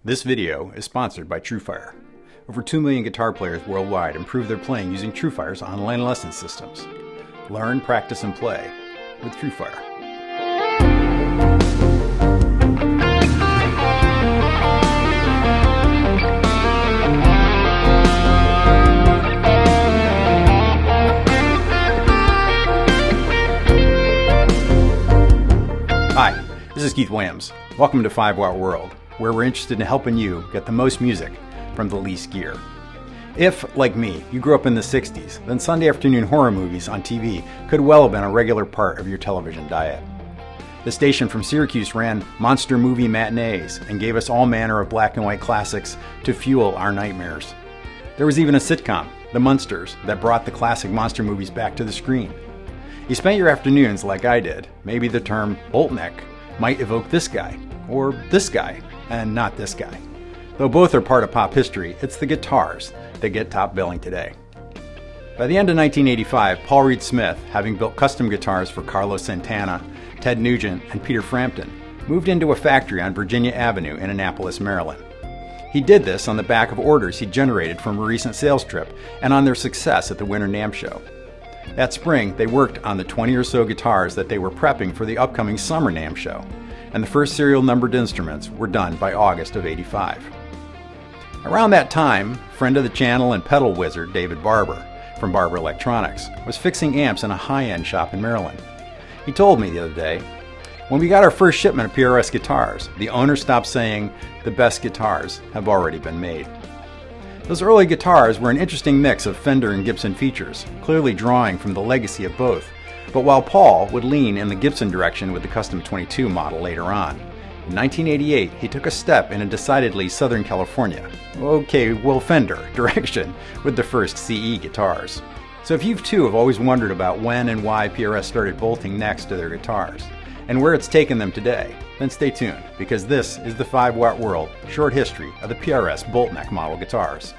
This video is sponsored by TRUEFIRE. Over 2 million guitar players worldwide improve their playing using TRUEFIRE's online lesson systems. Learn, practice, and play with TRUEFIRE. Hi, this is Keith Williams. Welcome to 5-Watt World, where we're interested in helping you get the most music from the least gear. If, like me, you grew up in the 60s, then Sunday afternoon horror movies on TV could well have been a regular part of your television diet. The station from Syracuse ran monster movie matinees and gave us all manner of black and white classics to fuel our nightmares. There was even a sitcom, The Munsters, that brought the classic monster movies back to the screen. You spent your afternoons like I did. Maybe the term bottleneck might evoke this guy, or this guy, and not this guy. Though both are part of pop history, it's the guitars that get top billing today. By the end of 1985, Paul Reed Smith, having built custom guitars for Carlos Santana, Ted Nugent, and Peter Frampton, moved into a factory on Virginia Avenue in Annapolis, Maryland. He did this on the back of orders he generated from a recent sales trip and on their success at the Winter NAMM show. That spring, they worked on the 20 or so guitars that they were prepping for the upcoming Summer NAMM show, and the first serial numbered instruments were done by August of '85. Around that time, friend of the channel and pedal wizard David Barber from Barber Electronics was fixing amps in a high-end shop in Maryland. He told me the other day, when we got our first shipment of PRS guitars, the owner stopped saying the best guitars have already been made. Those early guitars were an interesting mix of Fender and Gibson features, clearly drawing from the legacy of both. But while Paul would lean in the Gibson direction with the Custom 22 model later on, in 1988 he took a step in a decidedly Southern California, Fender direction with the first CE guitars. So if you too have always wondered about when and why PRS started bolting necks to their guitars, and where it's taken them today, then stay tuned, because this is the 5-Watt World short history of the PRS bolt neck model guitars.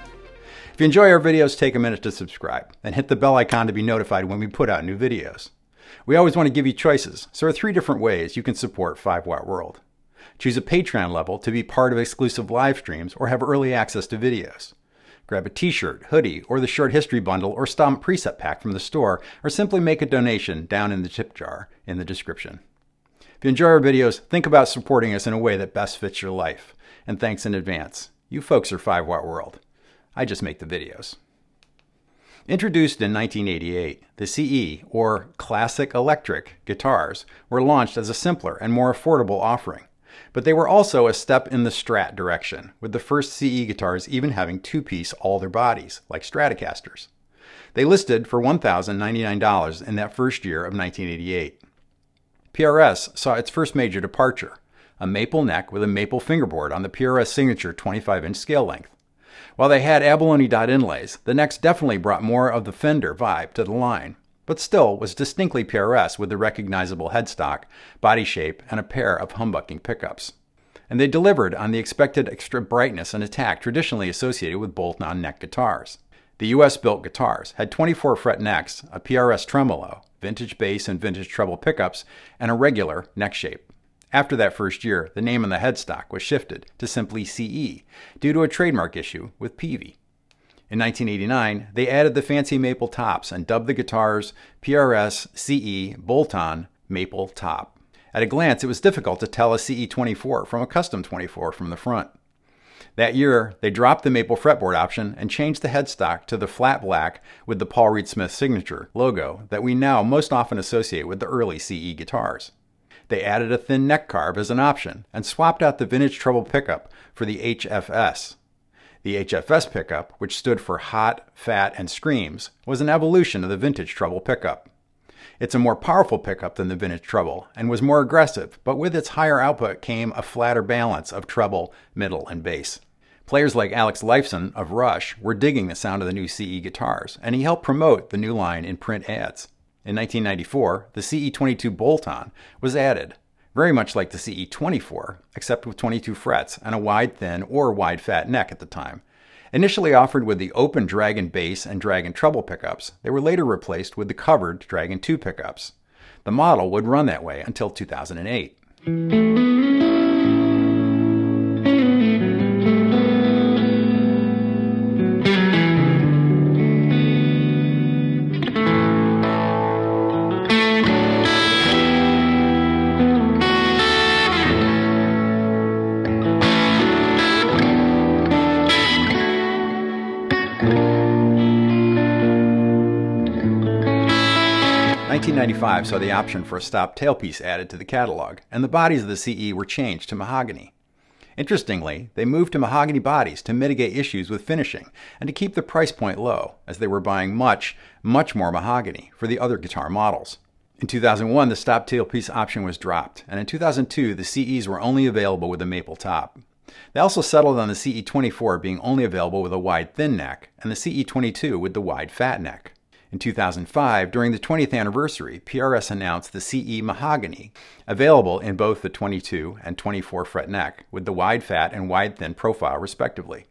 If you enjoy our videos, take a minute to subscribe and hit the bell icon to be notified when we put out new videos. We always want to give you choices, so there are 3 different ways you can support 5-Watt World. Choose a Patreon level to be part of exclusive live streams or have early access to videos. Grab a t-shirt, hoodie, or the short history bundle or Stomp preset pack from the store, or simply make a donation down in the tip jar in the description. If you enjoy our videos, think about supporting us in a way that best fits your life. And thanks in advance. You folks are 5-Watt World. I just make the videos. Introduced in 1988, the CE, or Classic Electric, guitars were launched as a simpler and more affordable offering. But they were also a step in the Strat direction, with the first CE guitars even having 2-piece alder bodies, like Stratocasters. They listed for $1,099 in that first year of 1988. PRS saw its first major departure, a maple neck with a maple fingerboard on the PRS signature 25-inch scale length. While they had abalone dot inlays, the necks definitely brought more of the Fender vibe to the line, but still was distinctly PRS with the recognizable headstock, body shape, and a pair of humbucking pickups. And they delivered on the expected extra brightness and attack traditionally associated with bolt-on neck guitars. The US-built guitars had 24-fret necks, a PRS tremolo, vintage bass and vintage treble pickups, and a regular neck shape. After that first year, the name on the headstock was shifted to simply CE due to a trademark issue with Peavey. In 1989, they added the fancy maple tops and dubbed the guitars PRS CE Bolt-On Maple Top. At a glance, it was difficult to tell a CE 24 from a Custom 24 from the front. That year, they dropped the maple fretboard option and changed the headstock to the flat black with the Paul Reed Smith signature logo that we now most often associate with the early CE guitars. They added a thin neck carve as an option and swapped out the vintage treble pickup for the HFS. The HFS pickup, which stood for Hot, Fat, and Screams, was an evolution of the vintage treble pickup. It's a more powerful pickup than the vintage treble and was more aggressive, but with its higher output came a flatter balance of treble, middle, and bass. Players like Alex Lifeson of Rush were digging the sound of the new CE guitars, and he helped promote the new line in print ads. In 1994, the CE22 bolt-on was added, very much like the CE24, except with 22 frets and a wide thin or wide fat neck at the time. Initially offered with the open Dragon bass and Dragon treble pickups, they were later replaced with the covered Dragon 2 pickups. The model would run that way until 2008. 1995 saw the option for a stop tailpiece added to the catalog, and the bodies of the CE were changed to mahogany. Interestingly, they moved to mahogany bodies to mitigate issues with finishing and to keep the price point low, as they were buying much more mahogany for the other guitar models. In 2001, the stop tailpiece option was dropped, and in 2002, the CEs were only available with a maple top. They also settled on the CE24 being only available with a wide thin neck, and the CE22 with the wide fat neck. In 2005, during the 20th anniversary, PRS announced the CE Mahogany, available in both the 22 and 24 fret neck, with the wide fat and wide thin profile respectively.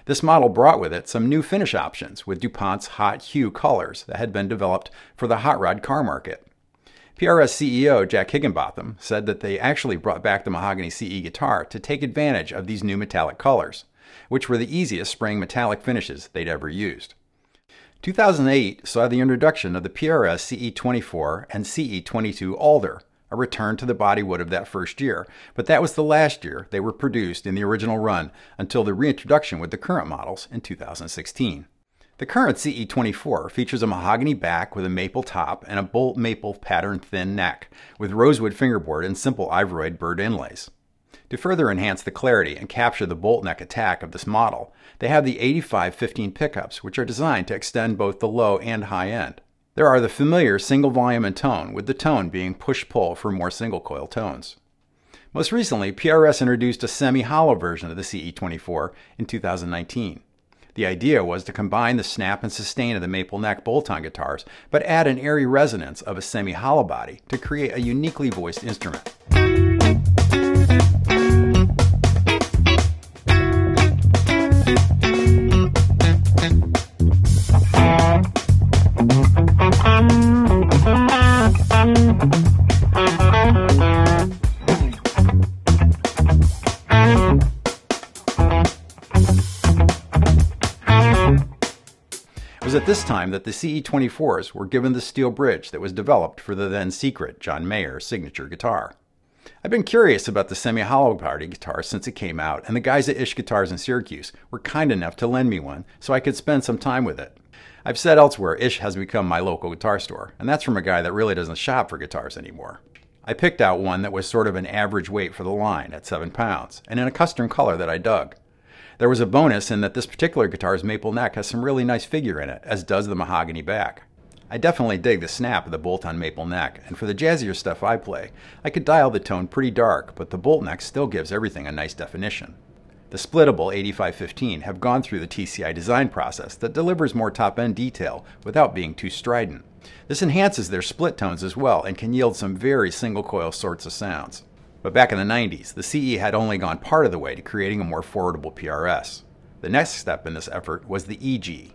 This model brought with it some new finish options with DuPont's hot hue colors that had been developed for the hot rod car market. PRS CEO Jack Higginbotham said that they actually brought back the Mahogany CE guitar to take advantage of these new metallic colors, which were the easiest spraying metallic finishes they'd ever used. 2008 saw the introduction of the PRS CE24 and CE22 Alder, a return to the body wood of that first year, but that was the last year they were produced in the original run until the reintroduction with the current models in 2016. The current CE24 features a mahogany back with a maple top and a bolt maple pattern thin neck, with rosewood fingerboard and simple ivory bird inlays. To further enhance the clarity and capture the bolt neck attack of this model, they have the 8515 pickups, which are designed to extend both the low and high end. There are the familiar single volume and tone, with the tone being push-pull for more single coil tones. Most recently, PRS introduced a semi-hollow version of the CE24 in 2019. The idea was to combine the snap and sustain of the maple neck bolt-on guitars, but add an airy resonance of a semi-hollow body to create a uniquely voiced instrument. It was at this time that the CE24s were given the steel bridge that was developed for the then secret John Mayer signature guitar. I've been curious about the semi-hollow body guitar since it came out, and the guys at Ish Guitars in Syracuse were kind enough to lend me one so I could spend some time with it. I've said elsewhere, Ish has become my local guitar store, and that's from a guy that really doesn't shop for guitars anymore. I picked out one that was sort of an average weight for the line at 7 pounds, and in a custom color that I dug. There was a bonus in that this particular guitar's maple neck has some really nice figure in it, as does the mahogany back. I definitely dig the snap of the bolt-on maple neck, and for the jazzier stuff I play, I could dial the tone pretty dark, but the bolt neck still gives everything a nice definition. The splittable 8515 have gone through the TCI design process that delivers more top-end detail without being too strident. This enhances their split tones as well and can yield some very single-coil sorts of sounds. But back in the 90s, the CE had only gone part of the way to creating a more affordable PRS. The next step in this effort was the EG.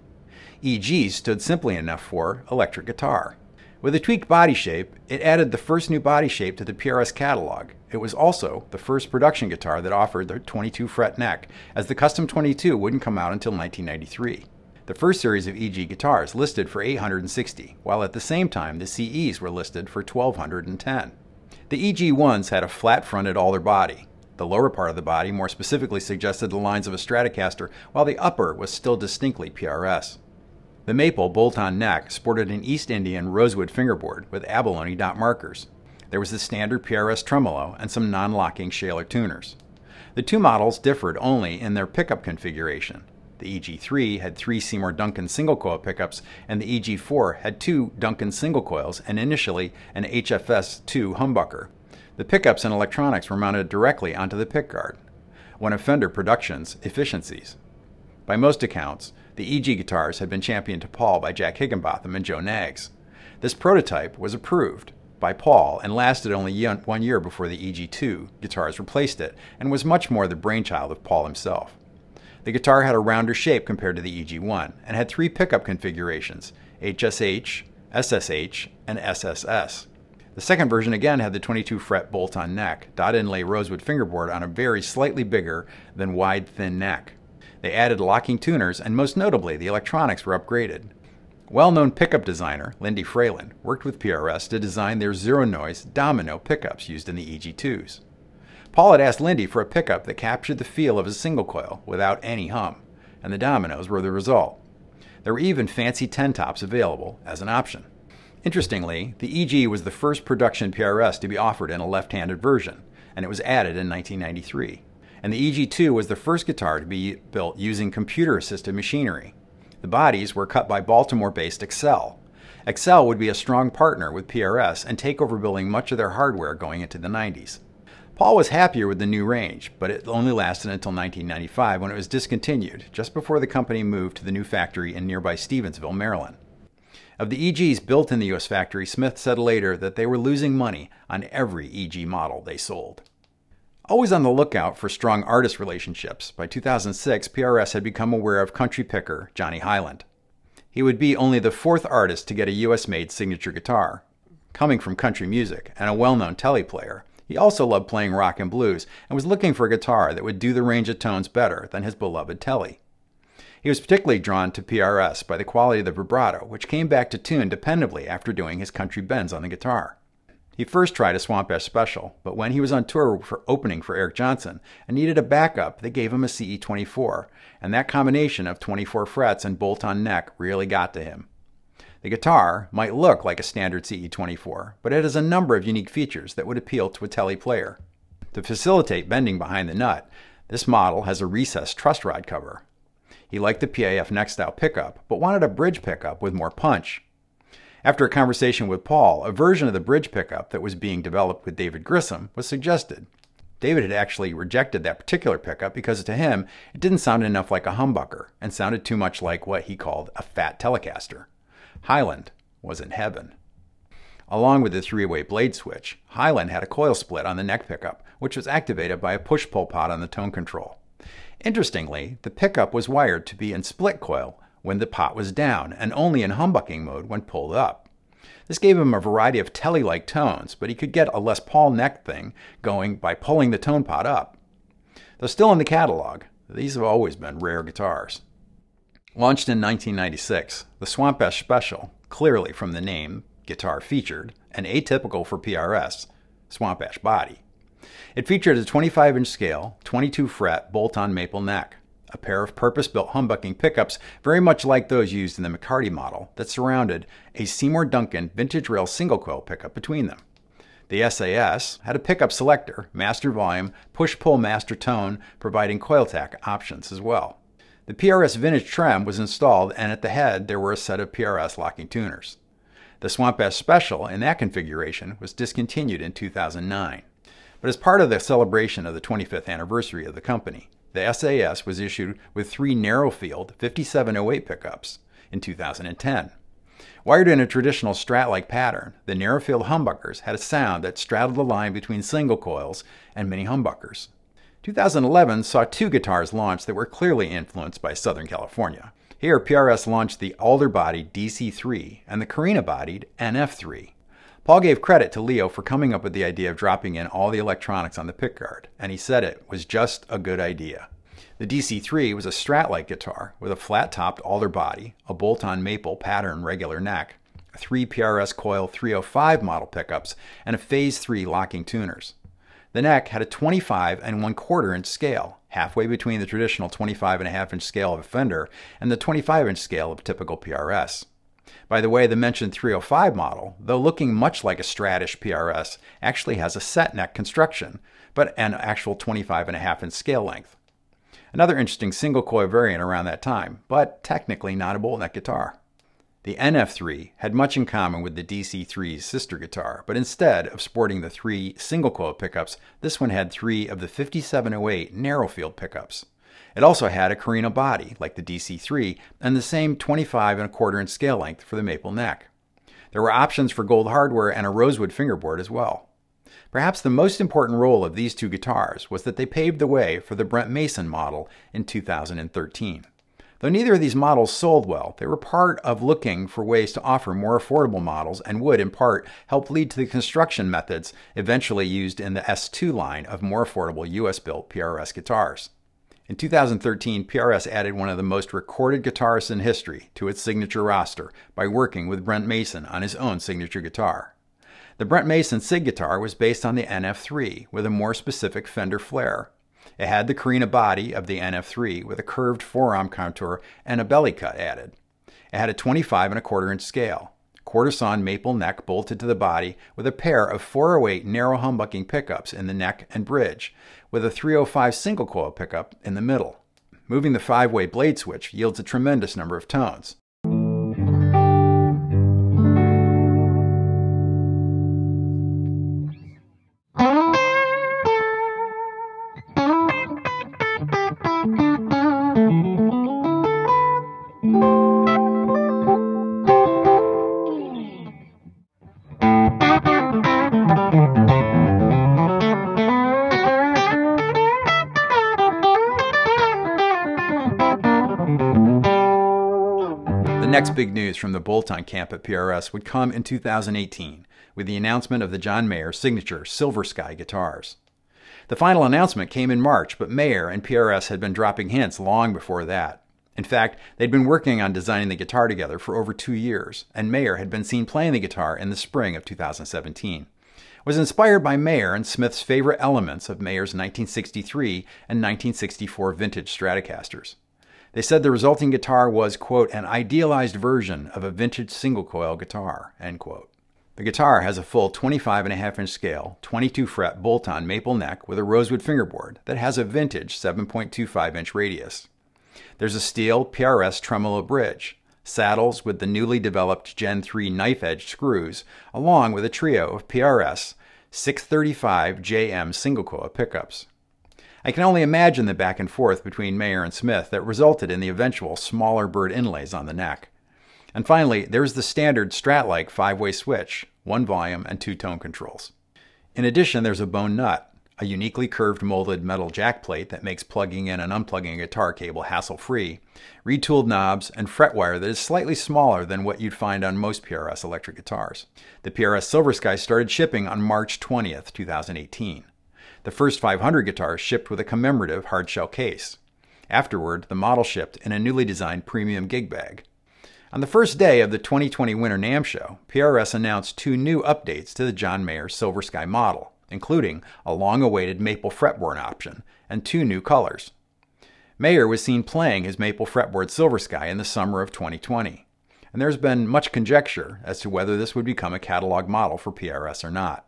EG stood simply enough for electric guitar. With a tweaked body shape, it added the first new body shape to the PRS catalog. It was also the first production guitar that offered the 22 fret neck, as the Custom 22 wouldn't come out until 1993. The first series of EG guitars listed for $860, while at the same time the CEs were listed for $1,210. The EG1s had a flat-fronted Alder body. The lower part of the body more specifically suggested the lines of a Stratocaster, while the upper was still distinctly PRS. The maple bolt-on neck sported an East Indian rosewood fingerboard with abalone dot markers. There was the standard PRS tremolo and some non-locking Shaler tuners. The two models differed only in their pickup configuration. The EG3 had 3 Seymour Duncan single-coil pickups, and the EG4 had 2 Duncan single coils and initially an HFS2 humbucker. The pickups and electronics were mounted directly onto the pickguard, one of Fender Productions' efficiencies. By most accounts, the EG guitars had been championed to Paul by Jack Higginbotham and Joe Knaggs. This prototype was approved by Paul and lasted only 1 year before the EG2 guitars replaced it, and was much more the brainchild of Paul himself. The guitar had a rounder shape compared to the EG1 and had 3 pickup configurations, HSH, SSH, and SSS. The second version again had the 22 fret bolt-on neck, dot inlay rosewood fingerboard on a very slightly bigger than wide thin neck. They added locking tuners, and most notably the electronics were upgraded. Well-known pickup designer Lindy Fralin worked with PRS to design their zero-noise domino pickups used in the EG2s. Paul had asked Lindy for a pickup that captured the feel of a single coil without any hum, and the dominoes were the result. There were even fancy 10-tops available as an option. Interestingly, the EG was the first production PRS to be offered in a left-handed version, and it was added in 1993. And the EG2 was the first guitar to be built using computer-assisted machinery. The bodies were cut by Baltimore-based Excel. Excel would be a strong partner with PRS and take over building much of their hardware going into the 90s. Paul was happier with the new range, but it only lasted until 1995 when it was discontinued, just before the company moved to the new factory in nearby Stevensville, Maryland. Of the EGs built in the U.S. factory, Smith said later that they were losing money on every EG model they sold. Always on the lookout for strong artist relationships, by 2006, PRS had become aware of country picker Johnny Highland. He would be only the fourth artist to get a U.S.-made signature guitar. Coming from country music and a well-known telly player, he also loved playing rock and blues and was looking for a guitar that would do the range of tones better than his beloved telly. He was particularly drawn to PRS by the quality of the vibrato, which came back to tune dependably after doing his country bends on the guitar. He first tried a Swamp Ash Special, but when he was on tour for opening for Eric Johnson and needed a backup, they gave him a CE24, and that combination of 24 frets and bolt-on neck really got to him. The guitar might look like a standard CE24, but it has a number of unique features that would appeal to a telly player. To facilitate bending behind the nut, this model has a recessed truss rod cover. He liked the PAF neck style pickup, but wanted a bridge pickup with more punch. After a conversation with Paul, a version of the bridge pickup that was being developed with David Grissom was suggested. David had actually rejected that particular pickup because to him, it didn't sound enough like a humbucker and sounded too much like what he called a fat Telecaster. Highland was in heaven. Along with the three-way blade switch, Highland had a coil split on the neck pickup, which was activated by a push-pull pot on the tone control. Interestingly, the pickup was wired to be in split coil when the pot was down and only in humbucking mode when pulled up. This gave him a variety of telly-like tones, but he could get a Les Paul neck thing going by pulling the tone pot up. Though still in the catalog, these have always been rare guitars. Launched in 1996, the Swamp Ash Special, clearly from the name, guitar featured, and atypical for PRS, Swamp Ash body. It featured a 25-inch scale, 22-fret bolt-on maple neck, a pair of purpose-built humbucking pickups very much like those used in the McCarty model that surrounded a Seymour Duncan vintage rail single-coil pickup between them. The SAS had a pickup selector, master volume, push-pull master tone, providing coil tack options as well. The PRS vintage trem was installed, and at the head there were a set of PRS locking tuners. The Swamp Ash Special in that configuration was discontinued in 2009. But as part of the celebration of the 25th anniversary of the company, the SAS was issued with 3 narrow-field 5708 pickups in 2010. Wired in a traditional Strat-like pattern, the narrow-field humbuckers had a sound that straddled the line between single coils and mini humbuckers. 2011 saw 2 guitars launched that were clearly influenced by Southern California. Here, PRS launched the Alder-bodied DC3 and the Carina-bodied NF3. Paul gave credit to Leo for coming up with the idea of dropping in all the electronics on the pickguard, and he said it was just a good idea. The DC3 was a Strat-like guitar with a flat-topped alder body, a bolt-on maple pattern regular neck, 3 PRS Coil 305 model pickups, and a Phase 3 locking tuners. The neck had a 25 1/4 inch scale, halfway between the traditional 25.5 inch scale of a Fender and the 25-inch scale of typical PRS. By the way, the mentioned 305 model, though looking much like a Stratish PRS, actually has a set neck construction, but an actual 25.5 inch scale length. Another interesting single coil variant around that time, but technically not a bolt neck guitar. The NF3 had much in common with the DC3's sister guitar, but instead of sporting the 3 single coil pickups, this one had 3 of the 5708 narrow field pickups. It also had a Carina body, like the DC3, and the same 25 1/4 inch scale length for the maple neck. There were options for gold hardware and a rosewood fingerboard as well. Perhaps the most important role of these 2 guitars was that they paved the way for the Brent Mason model in 2013. Though neither of these models sold well, they were part of looking for ways to offer more affordable models and would, in part, help lead to the construction methods eventually used in the S2 line of more affordable US-built PRS guitars. In 2013, PRS added one of the most recorded guitarists in history to its signature roster by working with Brent Mason on his own signature guitar. The Brent Mason SIG guitar was based on the NF3 with a more specific Fender flare. It had the Carina body of the NF3 with a curved forearm contour and a belly cut added. It had a 25 1/4 inch scale. quarter-sawn maple neck bolted to the body with a pair of 408 narrow humbucking pickups in the neck and bridge, with a 305 single coil pickup in the middle. Moving the 5-way blade switch yields a tremendous number of tones. The next big news from the bolt-on camp at PRS would come in 2018 with the announcement of the John Mayer signature Silver Sky guitars. The final announcement came in March, but Mayer and PRS had been dropping hints long before that. In fact, they'd been working on designing the guitar together for over 2 years, and Mayer had been seen playing the guitar in the spring of 2017. It was inspired by Mayer and Smith's favorite elements of Mayer's 1963 and 1964 vintage Stratocasters. They said the resulting guitar was, quote, an idealized version of a vintage single-coil guitar, end quote. The guitar has a full 25.5-inch scale, 22-fret bolt-on maple neck with a rosewood fingerboard that has a vintage 7.25-inch radius. There's a steel PRS tremolo bridge, saddles with the newly developed Gen 3 knife-edged screws, along with a trio of PRS 635 JM single-coil pickups. I can only imagine the back and forth between Mayer and Smith that resulted in the eventual smaller bird inlays on the neck. And finally, there's the standard Strat-like 5-way switch, 1 volume and 2 tone controls. In addition, there's a bone nut, a uniquely curved molded metal jack plate that makes plugging in and unplugging a guitar cable hassle-free, retooled knobs, and fret wire that is slightly smaller than what you'd find on most PRS electric guitars. The PRS Silver Sky started shipping on March 20th, 2018. The first 500 guitars shipped with a commemorative hardshell case. Afterward, the model shipped in a newly designed premium gig bag. On the first day of the 2020 Winter NAMM show, PRS announced 2 new updates to the John Mayer Silver Sky model, including a long-awaited maple fretboard option and 2 new colors. Mayer was seen playing his maple fretboard Silver Sky in the summer of 2020, and there's been much conjecture as to whether this would become a catalog model for PRS or not.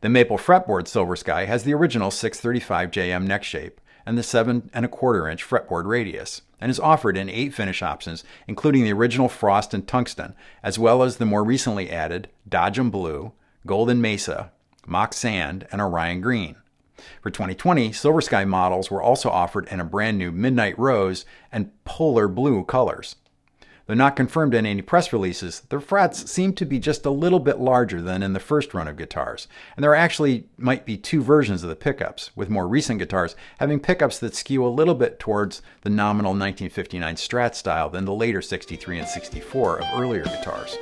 The maple fretboard Silver Sky has the original 635 JM neck shape and the 7.25-inch fretboard radius, and is offered in 8 finish options, including the original frost and tungsten, as well as the more recently added Dodgem Blue, Golden Mesa, Mock Sand, and Orion Green. For 2020, Silver Sky models were also offered in a brand new Midnight Rose and Polar Blue colors. Though not confirmed in any press releases, the frets seem to be just a little bit larger than in the first run of guitars, and there actually might be 2 versions of the pickups, with more recent guitars having pickups that skew a little bit towards the nominal 1959 Strat style than the later 63 and 64 of earlier guitars.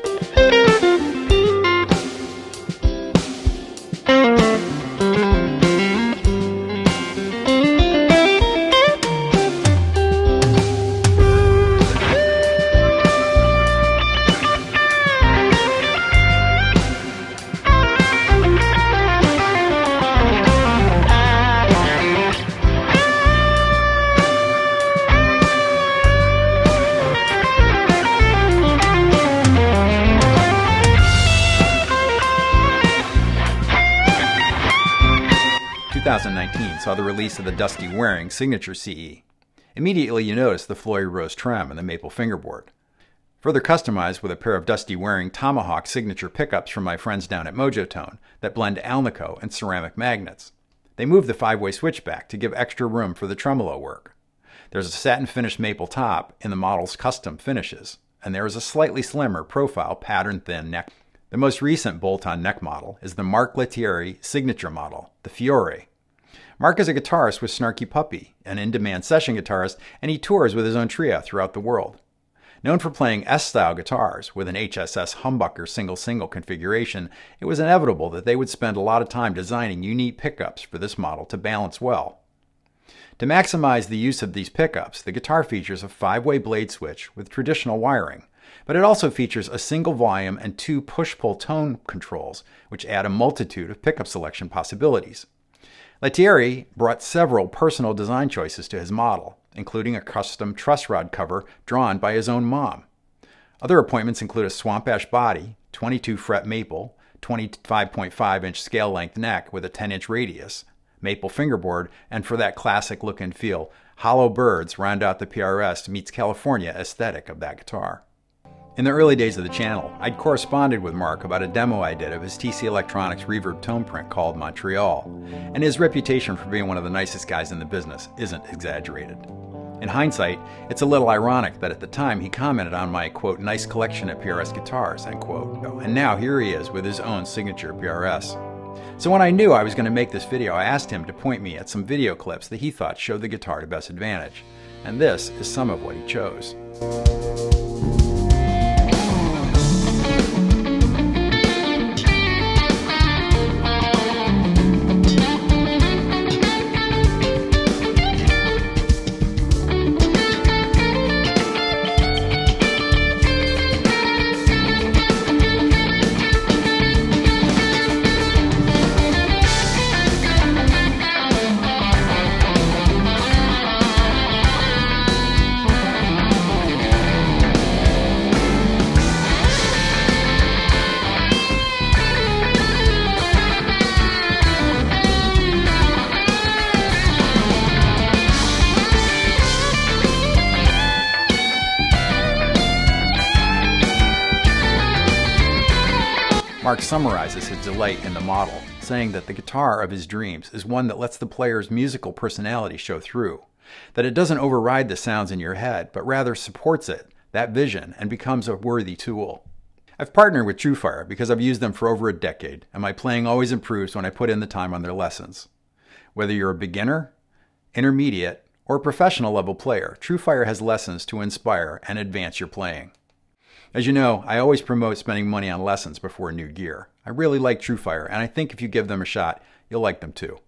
2019 saw the release of the Dusty Waring Signature CE. Immediately you notice the Floyd Rose trim and the maple fingerboard. Further customized with a pair of Dusty Waring Tomahawk signature pickups from my friends down at Mojotone that blend Alnico and ceramic magnets. They moved the 5-way switch back to give extra room for the tremolo work. There's a satin finished maple top in the model's custom finishes, and there is a slightly slimmer profile pattern thin neck. The most recent bolt-on neck model is the Mark Lettieri signature model, the Fiore. Mark is a guitarist with Snarky Puppy, an in-demand session guitarist, and he tours with his own trio throughout the world. Known for playing S-style guitars with an HSS humbucker single-single configuration, it was inevitable that they would spend a lot of time designing unique pickups for this model to balance well. To maximize the use of these pickups, the guitar features a 5-way blade switch with traditional wiring, but it also features a single volume and 2 push-pull tone controls, which add a multitude of pickup selection possibilities. Lettieri brought several personal design choices to his model, including a custom truss rod cover drawn by his own mom. Other appointments include a swamp ash body, 22 fret maple, 25.5-inch scale length neck with a 10-inch radius, maple fingerboard, and for that classic look and feel, hollow birds round out the PRS meets California aesthetic of that guitar. In the early days of the channel, I'd corresponded with Mark about a demo I did of his TC Electronics reverb tone print called Montreal, and his reputation for being one of the nicest guys in the business isn't exaggerated. In hindsight, it's a little ironic that at the time he commented on my, quote, nice collection of PRS guitars, end quote, and now here he is with his own signature PRS. So when I knew I was going to make this video, I asked him to point me at some video clips that he thought showed the guitar to best advantage, and this is some of what he chose. Mark summarizes his delight in the model, saying that the guitar of his dreams is one that lets the player's musical personality show through, that it doesn't override the sounds in your head, but rather supports it, that vision, and becomes a worthy tool. I've partnered with TRUEFIRE because I've used them for over a decade, and my playing always improves when I put in the time on their lessons. Whether you're a beginner, intermediate, or a professional level player, TRUEFIRE has lessons to inspire and advance your playing. As you know, I always promote spending money on lessons before new gear. I really like TRUEFIRE, and I think if you give them a shot, you'll like them too.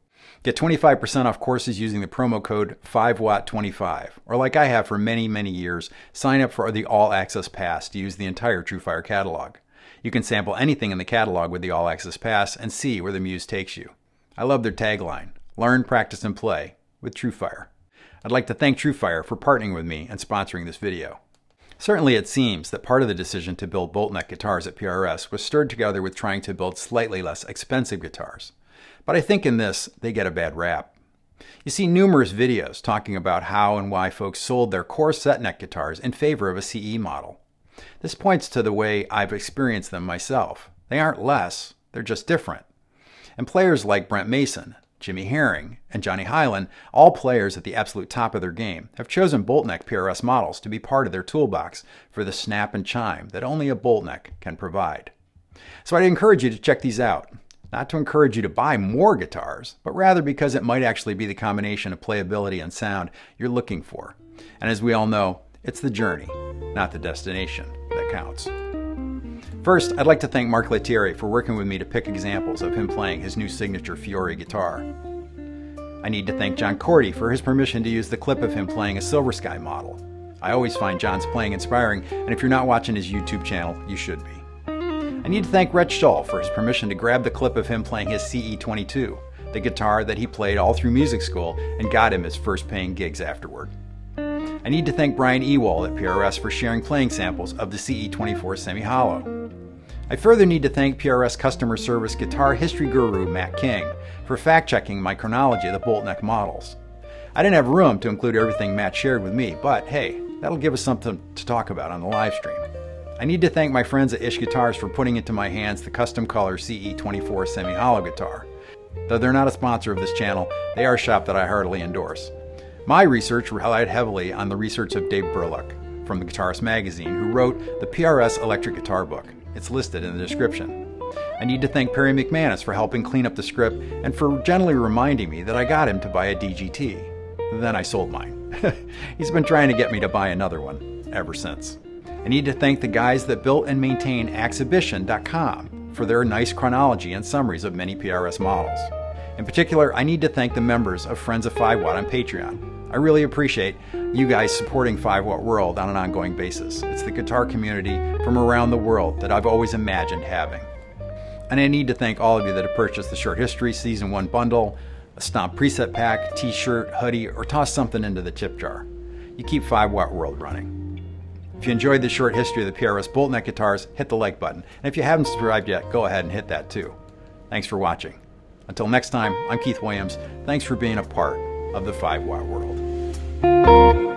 Get 25% off courses using the promo code 5watt25, or like I have for many, many years, sign up for the All Access Pass to use the entire TRUEFIRE catalog. You can sample anything in the catalog with the All Access Pass and see where the muse takes you. I love their tagline, learn, practice, and play with TRUEFIRE. I'd like to thank TRUEFIRE for partnering with me and sponsoring this video. Certainly it seems that part of the decision to build bolt neck guitars at PRS was stirred together with trying to build slightly less expensive guitars. But I think in this, they get a bad rap. You see numerous videos talking about how and why folks sold their core set neck guitars in favor of a CE model. This points to the way I've experienced them myself. They aren't less, they're just different. And players like Brent Mason, Jimmy Herring, and Johnny Hyland, all players at the absolute top of their game, have chosen bolt neck PRS models to be part of their toolbox for the snap and chime that only a bolt neck can provide. So I'd encourage you to check these out. Not to encourage you to buy more guitars, but rather because it might actually be the combination of playability and sound you're looking for. And as we all know, it's the journey, not the destination, that counts. First, I'd like to thank Mark Lettieri for working with me to pick examples of him playing his new signature Fiore guitar. I need to thank John Cordy for his permission to use the clip of him playing a Silver Sky model. I always find John's playing inspiring, and if you're not watching his YouTube channel, you should be. I need to thank Rhett Schull for his permission to grab the clip of him playing his CE22, the guitar that he played all through music school and got him his first paying gigs afterward. I need to thank Brian Ewald at PRS for sharing playing samples of the CE24 semi-hollow. I further need to thank PRS customer service guitar history guru Matt King for fact-checking my chronology of the bolt neck models. I didn't have room to include everything Matt shared with me, but hey, that'll give us something to talk about on the live stream. I need to thank my friends at Ish Guitars for putting into my hands the custom color CE24 semi-hollow guitar. Though they're not a sponsor of this channel, they are a shop that I heartily endorse. My research relied heavily on the research of Dave Burluck from the Guitarist magazine, who wrote the PRS electric guitar book. It's listed in the description. I need to thank Perry McManus for helping clean up the script and for gently reminding me that I got him to buy a DGT. Then I sold mine. He's been trying to get me to buy another one ever since. I need to thank the guys that built and maintain Axhibition.com for their nice chronology and summaries of many PRS models. In particular, I need to thank the members of Friends of 5watt on Patreon. I really appreciate you guys supporting 5watt World on an ongoing basis. It's the guitar community from around the world that I've always imagined having. And I need to thank all of you that have purchased the Short History Season 1 bundle, a Stomp preset pack, t-shirt, hoodie, or toss something into the tip jar. You keep 5watt World running. If you enjoyed this short history of the PRS bolt neck guitars, hit the like button. And if you haven't subscribed yet, go ahead and hit that too. Thanks for watching. Until next time, I'm Keith Williams. Thanks for being a part of the 5 Watt world.